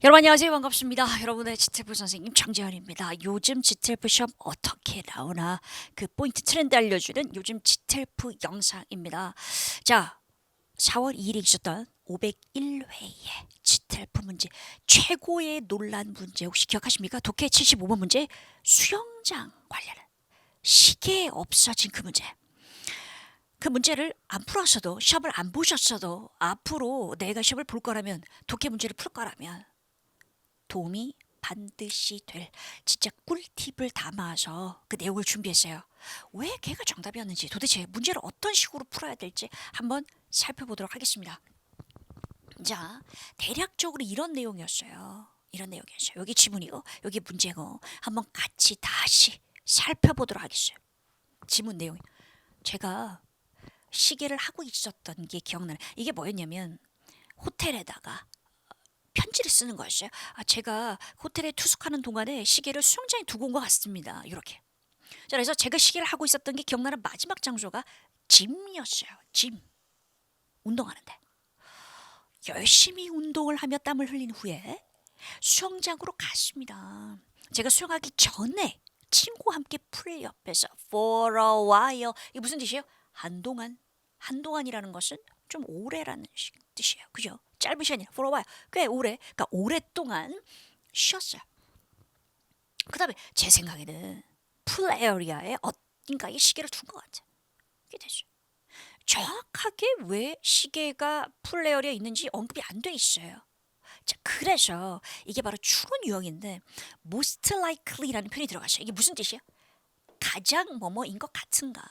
여러분 안녕하세요. 반갑습니다. 여러분의 지텔프 선생님 장재현입니다. 요즘 지텔프 시험 어떻게 나오나 그 포인트 트렌드 알려주는 요즘 지텔프 영상입니다. 자, 4월 2일에 있었던 501회의 지텔프 문제 최고의 논란 문제 혹시 기억하십니까? 독해 75번 문제 수영장 관련한 시계 없어진 그 문제. 그 문제를 안 풀었어도 시험을 안 보셨어도 앞으로 내가 시험을 볼 거라면 독해 문제를 풀 거라면 도움이 반드시 될 진짜 꿀팁을 담아서 그 내용을 준비했어요. 왜 걔가 정답이었는지 도대체 문제를 어떤 식으로 풀어야 될지 한번 살펴보도록 하겠습니다. 자, 대략적으로 이런 내용이었어요. 이런 내용이었어요. 여기 지문이고 여기 문제고 한번 같이 다시 살펴보도록 하겠어요. 지문 내용. 제가 시계를 하고 있었던 게 기억나는. 이게 뭐였냐면 호텔에다가 편지를 쓰는 거였어요. 제가 호텔에 투숙하는 동안에 시계를 수영장에 두고 온 것 같습니다. 이렇게. 자, 그래서 제가 시계를 하고 있었던 게 기억나는 마지막 장소가 짐이었어요. 짐. 운동하는데. 열심히 운동을 하며 땀을 흘린 후에 수영장으로 갔습니다. 제가 수영하기 전에 친구와 함께 풀 옆에서 for a while 이게 무슨 뜻이에요? 한동안. 한동안이라는 것은 좀 오래라는 뜻이에요. 그죠? 짧은 시간이 for a while 꽤 오래. 그러니까 오랫동안 쉬었어요. 그다음에 제 생각에는 풀 에어리아에 어딘가에 시계를 둔 것 같아요. 이게 됐어요. 정확하게 왜 시계가 풀 에어리아에 있는지 언급이 안 돼 있어요. 자, 그래서 이게 바로 추론 유형인데 most likely라는 표현이 들어갔어요. 이게 무슨 뜻이에요? 가장 뭐뭐인 것 같은가?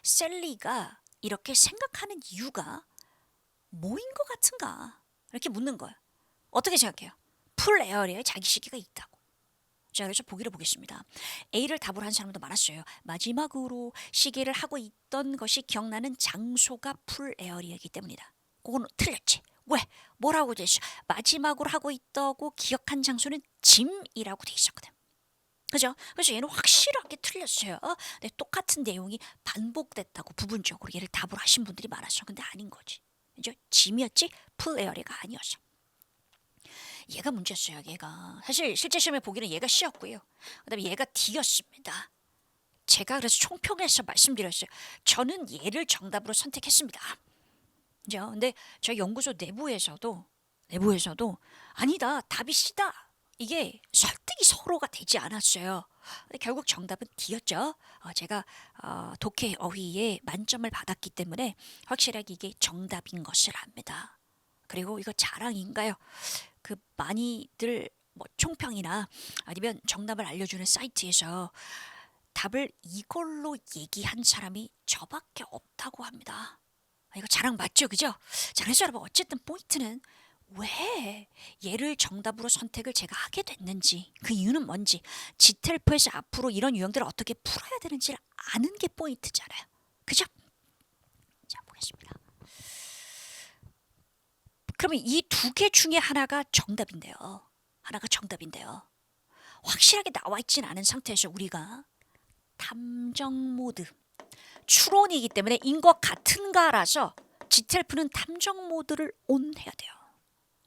셀리가 이렇게 생각하는 이유가 뭐인 것 같은가? 이렇게 묻는 거예요. 어떻게 생각해요? 풀 에어리아에 자기 시계가 있다고. 자, 그래서 보기를 보겠습니다. A를 답으로 한 사람도 많았어요. 마지막으로 시계를 하고 있던 것이 기억나는 장소가 풀 에어리아이기 때문이다. 그거는 틀렸지. 왜? 뭐라고 돼 있어? 마지막으로 하고 있다고 기억한 장소는 짐이라고 돼 있었거든. 그죠? 그래서 얘는 확실하게 틀렸어요. 네, 똑같은 내용이 반복됐다고 부분적으로 얘를 답으로 하신 분들이 많았어. 근데 아닌 거지. 그죠? 짐이었지 풀 에어리가 아니었어. 얘가 문제였어요. 얘가 사실 실제 시험에 보기는 얘가 C였고요. 그다음에 얘가 D였습니다. 제가 그래서 총평해서 말씀드렸어요. 저는 얘를 정답으로 선택했습니다. 그죠? 근데 저희 연구소 내부에서도 아니다. 답이 C다. 이게 설득이 서로가 되지 않았어요. 근데 결국 정답은 D였죠. 제가 독해 어휘에 만점을 받았기 때문에 확실하게 이게 정답인 것을 압니다. 그리고 이거 자랑인가요? 그 많이들 뭐 총평이나 아니면 정답을 알려주는 사이트에서 답을 이걸로 얘기한 사람이 저밖에 없다고 합니다. 이거 자랑 맞죠, 그죠? 자, 그래서 여러분 어쨌든 포인트는 왜 얘를 정답으로 선택을 제가 하게 됐는지 그 이유는 뭔지 지텔프에서 앞으로 이런 유형들을 어떻게 풀어야 되는지를 아는 게 포인트잖아요. 그죠? 자, 보겠습니다. 그러면 이 두 개 중에 하나가 정답인데요. 하나가 정답인데요. 확실하게 나와 있진 않은 상태에서 우리가 탐정 모드 추론이기 때문에 인 것 같은가라서 지텔프는 탐정 모드를 온 해야 돼요.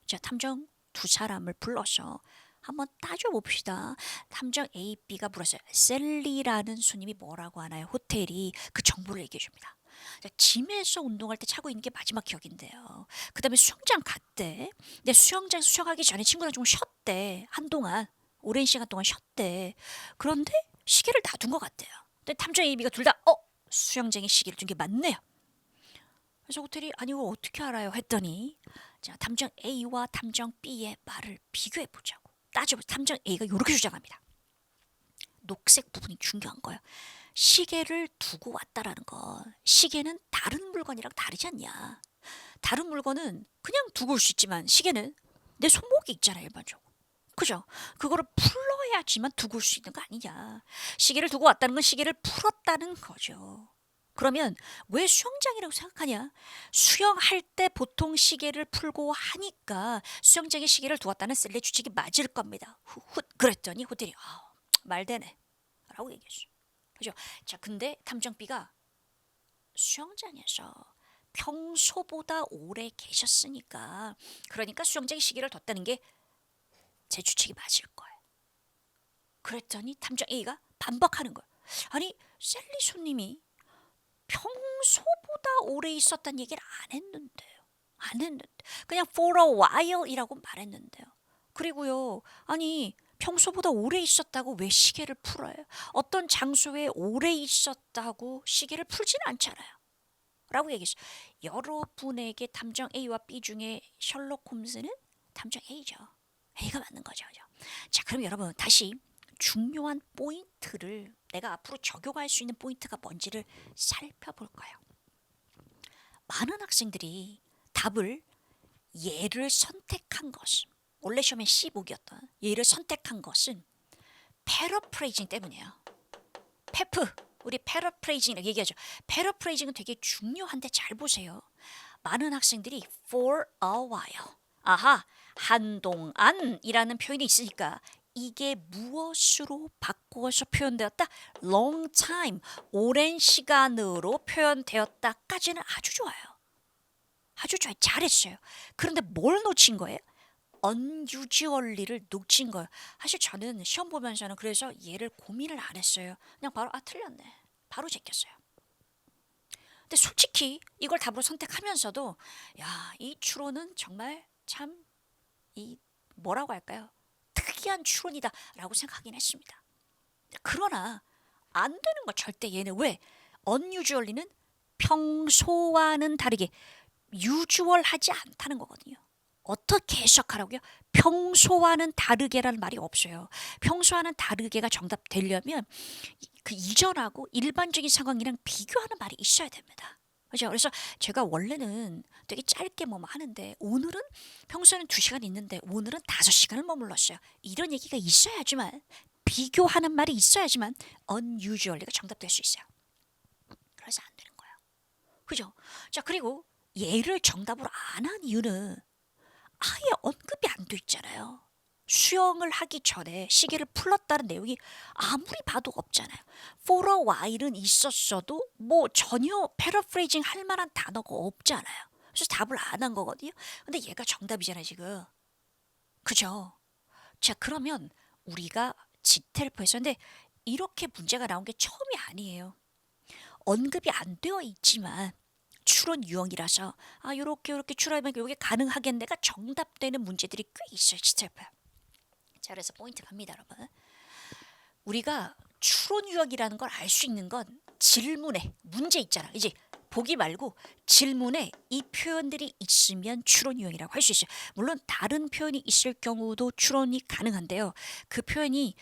자, 탐정 두 사람을 불러서 한번 따져봅시다. 탐정 A, B가 물었어요. 셀리라는 손님이 뭐라고 하나요? 호텔이 그 정보를 얘기해 줍니다. 자, 짐에서 운동할 때 차고 있는 게 마지막 기억인데요. 그 다음에 수영장 갔대. 근데 수영장 수영하기 전에 친구랑 좀 쉬었대. 한동안. 오랜 시간 동안 쉬었대. 그런데 시계를 놔둔 것 같대요. 근데 탐정 A, B가 둘 다 수영장에 시계를 둔 게 맞네요. 그래서 호텔이 아니 이거 어떻게 알아요? 했더니 자, 탐정 A와 탐정 B의 말을 비교해 보자고. 따져보 탐정 A가 이렇게 주장합니다. 녹색 부분이 중요한 거예요. 시계를 두고 왔다라는 거. 시계는 다른 물건이랑 다르지 않냐. 다른 물건은 그냥 두고 올 수 있지만 시계는 내 손목에 있잖아요, 일반적으로. 그죠? 그거를 풀어야지만 두고 올 수 있는 거 아니냐. 시계를 두고 왔다는 건 시계를 풀었다는 거죠. 그러면 왜 수영장이라고 생각하냐? 수영할 때 보통 시계를 풀고 하니까 수영장에 시계를 두었다는 셀레 추측이 맞을 겁니다. 그랬더니 호텔이 말되네 라고 얘기했어. 그죠? 자, 근데 탐정비가 수영장에서 평소보다 오래 계셨으니까 그러니까 수영장에 시계를 뒀다는 게 제 추측이 맞을 거예요. 그랬더니 탐정 A가 반박하는 거예요. 아니 셀리 손님이 평소보다 오래 있었다는 얘기를 안 했는데요. 안 했는데 그냥 for a while이라고 말했는데요. 그리고요. 아니 평소보다 오래 있었다고 왜 시계를 풀어요? 어떤 장소에 오래 있었다고 시계를 풀지는 않잖아요. 라고 얘기했어요. 여러분에게 탐정 A와 B 중에 셜록 홈즈는 탐정 A죠. A가 맞는 거죠. 그죠? 자, 그럼 여러분 다시 중요한 포인트를 내가 앞으로 적용할 수 있는 포인트가 뭔지를 살펴볼 거예요. 많은 학생들이 답을 얘를 선택한 것은 원래 시험에 C 복이었던 얘를 선택한 것은 패러프레이징 때문이에요. 페프 우리 패러프레이징이라고 얘기하죠. 패러프레이징은 되게 중요한데 잘 보세요. 많은 학생들이 for a while 아하 한동안이라는 표현이 있으니까 이게 무엇으로 바꾸어서 표현되었다? long time 오랜 시간으로 표현되었다까지는 아주 좋아요. 아주 좋아요. 잘했어요. 그런데 뭘 놓친 거예요? unusually를 놓친 거예요. 사실 저는 시험 보면서는 그래서 얘를 고민을 안 했어요. 그냥 바로 틀렸네. 바로 제꼈어요. 근데 솔직히 이걸 답으로 선택하면서도 야, 이 추론은 정말 참 이 뭐라고 할까요? 특이한 추론이다라고 생각하긴 했습니다. 그러나 안 되는 거 절대 얘는 왜? unusually는 평소와는 다르게 usual하지 않다는 거거든요. 어떻게 해석하라고요? 평소와는 다르게라는 말이 없어요. 평소와는 다르게가 정답 되려면 그 이전하고 일반적인 상황이랑 비교하는 말이 있어야 됩니다. 그죠? 그래서 제가 원래는 되게 짧게 뭐 하는데 오늘은 평소에는 2시간 있는데 오늘은 5시간을 머물렀어요. 이런 얘기가 있어야지만 비교하는 말이 있어야지만 unusually가 정답될 수 있어요. 그래서 안 되는 거예요. 그죠? 자, 그리고 얘를 정답으로 안 한 이유는 아예 언급이 안 돼 있잖아요. 수영을 하기 전에 시계를 풀었다는 내용이 아무리 봐도 없잖아요. For a while은 있었어도 뭐 전혀 패러프레이징 할 만한 단어가 없잖아요. 그래서 답을 안 한 거거든요. 근데 얘가 정답이잖아요, 지금. 그죠? 자, 그러면 우리가 지텔프에서 근데 이렇게 문제가 나온 게 처음이 아니에요. 언급이 안 되어 있지만 추론 유형이라서 요렇게 추론하면 이게 가능하겠네가 정답되는 문제들이 꽤 있어요. 지텔프. 자, 그래서 포인트 갑니다, 여러분. 우리가 추론 유형이라는 걸 알 수 있는 건 질문에 문제 있잖아. 이제 보기 말고 질문에 이 표현들이 있으면 추론 유형이라고 할 수 있어요. 물론 다른 표현이 있을 경우도 추론이 가능한데요. 그 표현이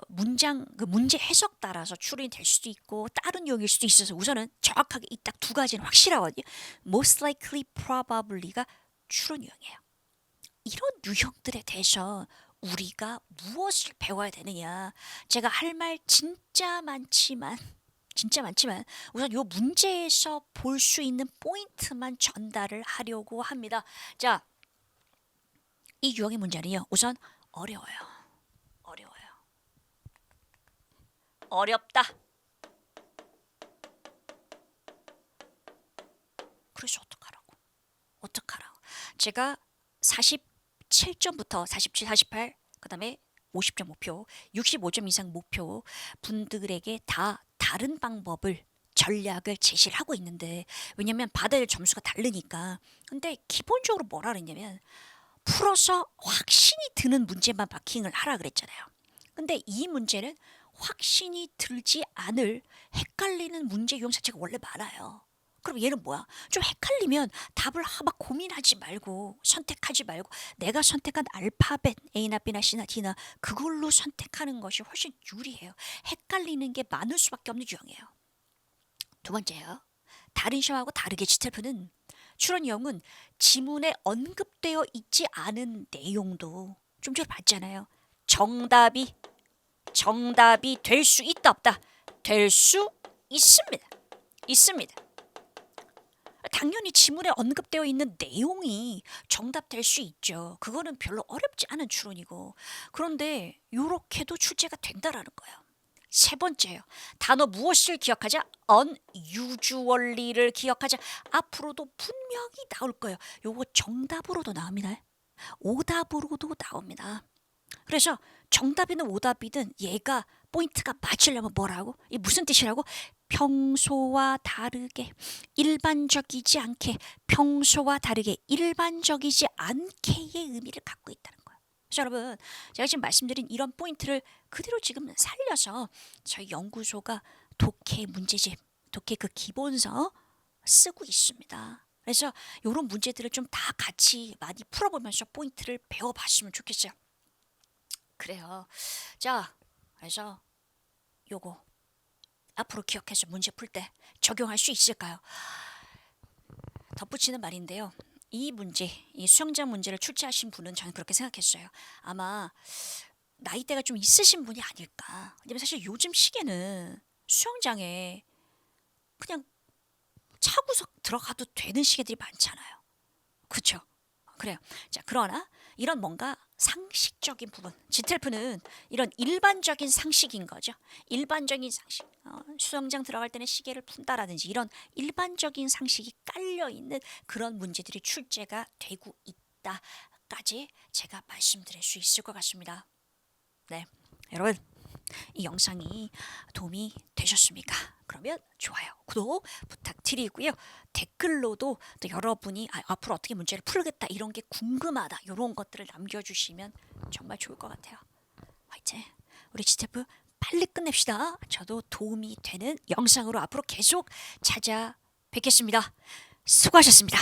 문장 그 문제 해석 따라서 추론이 될 수도 있고 다른 유형일 수도 있어서 우선은 정확하게 이 딱 2가지는 확실하거든요. Most likely, probably가 추론 유형이에요. 이런 유형들에 대해서 우리가 무엇을 배워야 되느냐. 제가 할 말 진짜 많지만 우선 이 문제에서 볼 수 있는 포인트만 전달을 하려고 합니다. 자, 이 유형의 문제는요. 우선 어려워요. 어렵다. 그래서 어떡하라고. 제가 47점부터 47, 48, 그 다음에 50점 목표, 65점 이상 목표 분들에게 다 다른 방법을 전략을 제시를 하고 있는데 왜냐면 받을 점수가 다르니까. 근데 기본적으로 뭐라 그랬냐면 풀어서 확신이 드는 문제만 마킹을 하라 그랬잖아요. 근데 이 문제는 확신이 들지 않을 헷갈리는 문제 유형 자체가 원래 많아요. 그럼 얘는 뭐야? 좀 헷갈리면 답을 막 고민하지 말고 선택하지 말고 내가 선택한 알파벳 A나 B나 C나 D나 그걸로 선택하는 것이 훨씬 유리해요. 헷갈리는 게 많을 수밖에 없는 유형이에요. 2번째요. 다른 시험하고 다르게 지텔프는 추론 유형은 지문에 언급되어 있지 않은 내용도 좀 전에 봤잖아요. 정답이 될 수 있다 없다? 될 수 있습니다. 당연히 지문에 언급되어 있는 내용이 정답 될 수 있죠. 그거는 별로 어렵지 않은 추론이고. 그런데 이렇게도 출제가 된다라는 거예요. 3번째요. 단어 무엇을 기억하자? unusually를 기억하자. 앞으로도 분명히 나올 거예요. 요거 정답으로도 나옵니다. 오답으로도 나옵니다. 그래서 정답이든 오답이든 얘가 포인트가 맞추려면 뭐라고? 이 무슨 뜻이라고? 평소와 다르게 일반적이지 않게 평소와 다르게 일반적이지 않게의 의미를 갖고 있다는 거예요. 그래서 여러분 제가 지금 말씀드린 이런 포인트를 그대로 지금 살려서 저희 연구소가 독해 문제집, 독해 그 기본서 쓰고 있습니다. 그래서 이런 문제들을 좀 다 같이 많이 풀어보면서 포인트를 배워봤으면 좋겠어요. 그래요. 자, 그래서 요거 앞으로 기억해서 문제 풀 때 적용할 수 있을까요? 덧붙이는 말인데요. 이 문제, 이 수영장 문제를 출제하신 분은 저는 그렇게 생각했어요. 아마 나이대가 좀 있으신 분이 아닐까. 왜냐면 사실 요즘 시계는 수영장에 그냥 차고서 들어가도 되는 시계들이 많잖아요. 그렇죠? 그래요. 자, 그러나 이런 뭔가 상식적인 부분, 지텔프는 이런 일반적인 상식인 거죠. 일반적인 상식. 수영장 들어갈 때는 시계를 푼다라든지 이런 일반적인 상식이 깔려 있는 그런 문제들이 출제가 되고 있다까지 제가 말씀드릴 수 있을 것 같습니다. 네, 여러분. 이 영상이 도움이 되셨습니까? 그러면 좋아요, 구독 부탁드리고요. 댓글로도 또 여러분이 앞으로 어떻게 문제를 풀겠다 이런 게 궁금하다 이런 것들을 남겨주시면 정말 좋을 것 같아요. 화이팅! 우리 지태프 빨리 끝냅시다. 저도 도움이 되는 영상으로 앞으로 계속 찾아뵙겠습니다. 수고하셨습니다.